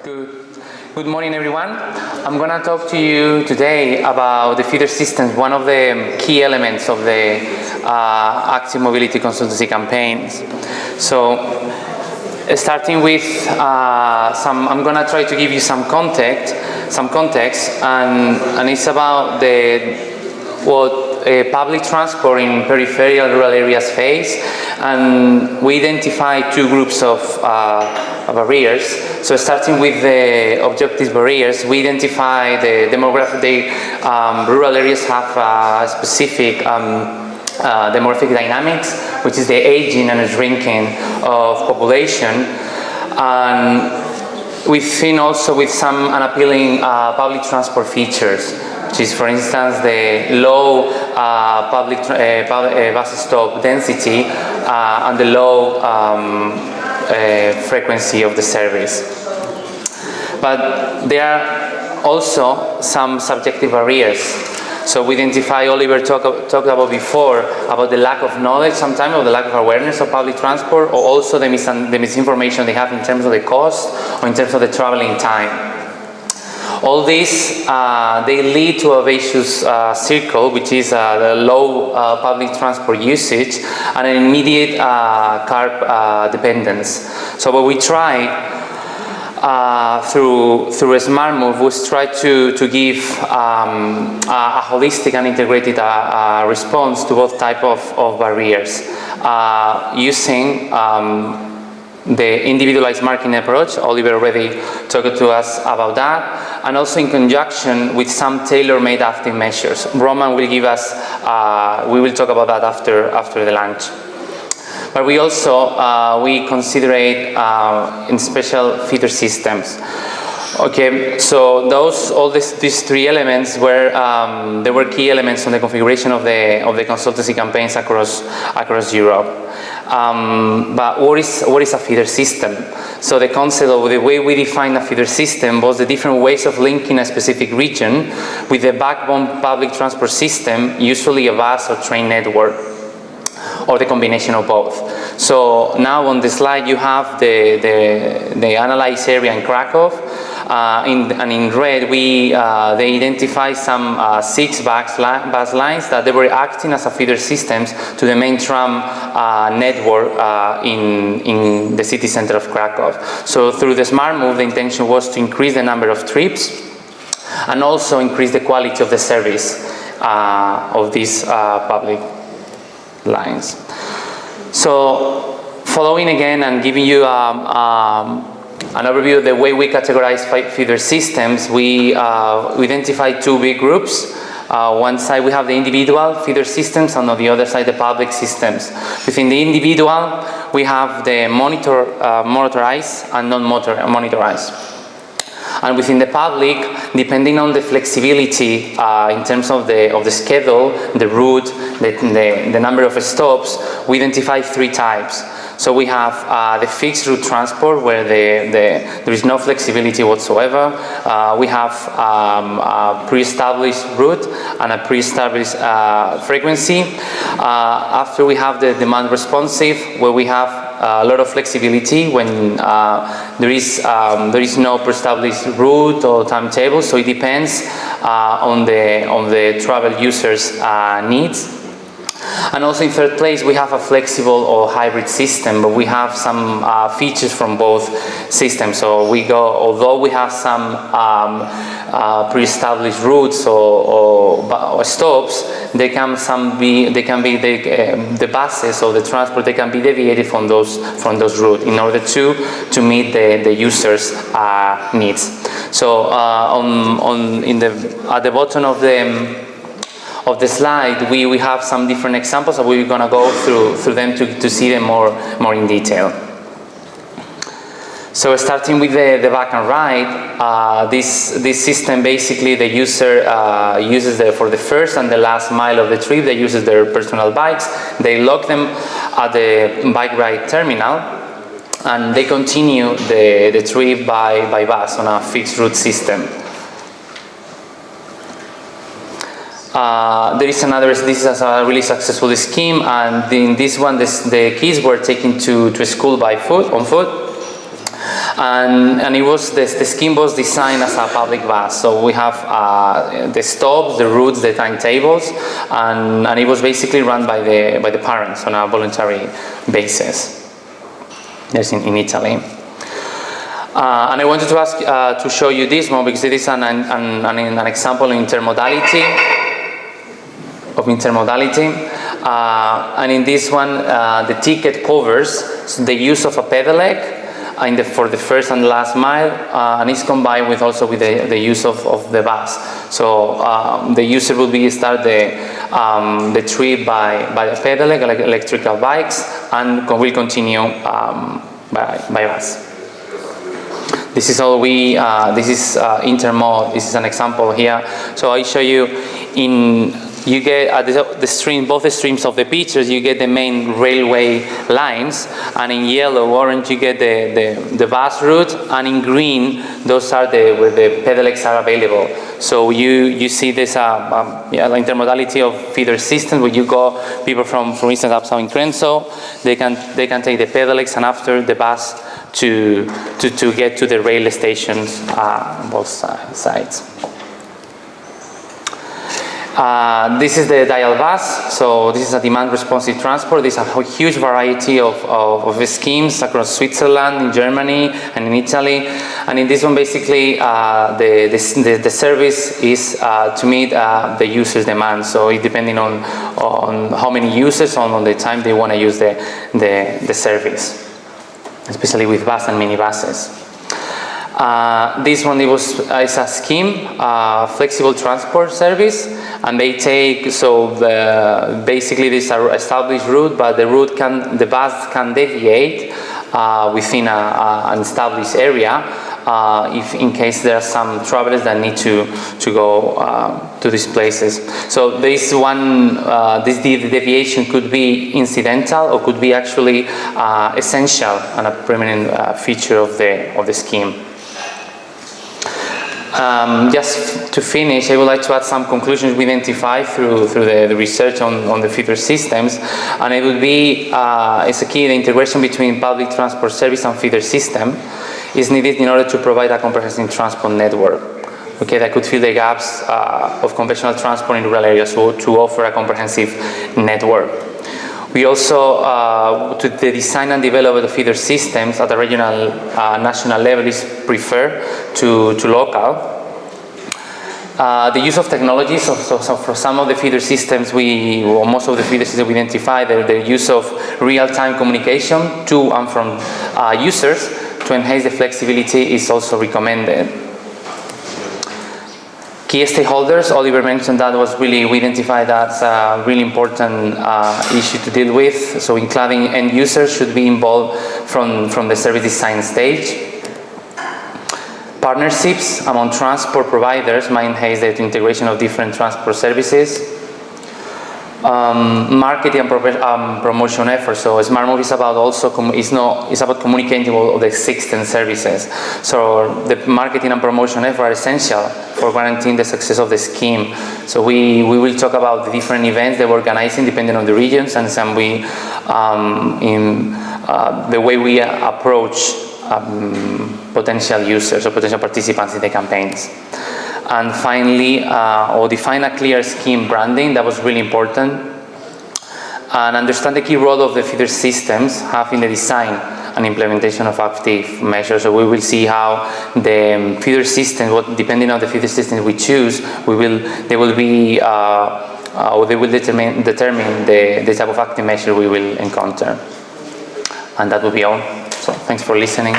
Good morning, everyone. I'm going to talk to you today about the feeder systems, one of the key elements of the active mobility consultancy campaigns. So, starting with I'm going to try to give you some context, and it's about what public transport in peripheral rural areas face, and we identify two groups of barriers. So starting with the objective barriers, we identify the demographic. Rural areas have specific demographic dynamics, which is the aging and shrinking of population, and we've seen also with some unappealing public transport features, which is, for instance, the low public bus stop density and the low frequency of the service. But there are also some subjective barriers. So we identify, Oliver talked about before, about the lack of knowledge sometimes, or the lack of awareness of public transport, or also the misinformation they have in terms of the cost or in terms of the traveling time. All this, they lead to a vicious circle, which is the low public transport usage and an immediate carb dependence. So what we try through a smart move was try to give a holistic and integrated response to both type of barriers using the individualized marketing approach. Oliver already talked to us about that, and also in conjunction with some tailor-made active measures. Roman will give us, we will talk about that after the lunch. But we also, we consider it in special feeder systems. Okay, so these three elements were there were key elements on the configuration of the consultancy campaigns across Europe. But what is a feeder system? So the concept of the way we define a feeder system was the different ways of linking a specific region with the backbone public transport system, usually a bus or train network, or the combination of both. So now on the slide you have the analyzed area in Krakow, and in red they identify some 6 bus lines that they were acting as a feeder systems to the main tram network in the city center of Krakow. So through the smart move, the intention was to increase the number of trips and also increase the quality of the service of these public lines. So following again and giving you an overview of the way we categorize feeder systems, we identify two big groups. One side we have the individual feeder systems, and on the other side the public systems. Within the individual we have the motorized and non-motorized. And within the public, depending on the flexibility in terms of the schedule, the route, the number of stops, we identify 3 types. So we have the fixed route transport, where there is no flexibility whatsoever. We have a pre-established route and a pre-established frequency. After we have the demand responsive, where we have a lot of flexibility when there is no pre-established route or timetable. So it depends on the travel users' needs. And also in third place, we have a flexible or hybrid system, but we have some features from both systems. So although we have some pre-established routes or stops, the buses or the transport, they can be deviated from those routes in order to meet the users' needs. So at the bottom of the slide, we have some different examples, and we're going to go through them to see them more in detail. So starting with the back and right, this system, basically the user uses for the first and the last mile of the trip, they use their personal bikes, they lock them at the bike ride terminal, and they continue the trip by bus on a fixed route system. This is a really successful scheme, and in this one, the kids were taken to school on foot, And it was the scheme was designed as a public bus. So we have the stops, the routes, the timetables, and it was basically run by the parents on a voluntary basis. Yes, in Italy. And I wanted to ask to show you this one because it is an example of intermodality. And in this one, the ticket covers the use of a pedelec for the first and last mile, and it's combined with also with the use of the bus. So the user will start the trip by a pedelec, like electrical bikes, and will continue by bus. This is all this is intermod. This is an example here. So I show you you get both the streams of the pictures, you get the main railway lines, and in yellow, orange, you get the bus route, and in green, those are where the pedelecs are available. So you see this intermodality of feeder systems where you go, people from, for instance, Uptown in Trenso, they can take the pedelecs and after the bus to get to the rail stations on both sides. This is the dial bus. So this is a demand-responsive transport. There's a huge variety of schemes across Switzerland, in Germany, and in Italy. And in this one, basically, the service is to meet the user's demand. So it depending on how many users, on the time they want to use the service, especially with bus and minibuses. This one is a scheme, flexible transport service, and they take basically this established route, but the bus can deviate within an established area if in case there are some travelers that need to go to these places. So this deviation could be incidental or could be actually essential and a permanent feature of the scheme. Just to finish, I would like to add some conclusions we identified through the research on the feeder systems, and it would be it's a key the integration between public transport service and feeder system is needed in order to provide a comprehensive transport network. Okay, that could fill the gaps of conventional transport in rural areas, so to offer a comprehensive network. We also, to the design and development of feeder systems at the regional, national level is preferred to local. The use of technologies, so for some of the feeder systems, most of the feeder systems we identify, the use of real-time communication to and from users to enhance the flexibility is also recommended. Key stakeholders, Oliver mentioned that we identified that's a really important issue to deal with. So including end users should be involved from the service design stage. Partnerships among transport providers might enhance the integration of different transport services. Marketing and promotion efforts. So Smart Move is about it's about communicating all the existing services. So the marketing and promotion efforts are essential for guaranteeing the success of the scheme. So we will talk about the different events that we're organizing depending on the regions, and some in the way we approach potential users or potential participants in the campaigns. And finally, or define a clear scheme branding, that was really important. And understand the key role of the feeder systems have in the design and implementation of active measures. So we will see how the feeder system, depending on the feeder system we choose, they will determine the type of active measure we will encounter. And that will be all. So thanks for listening.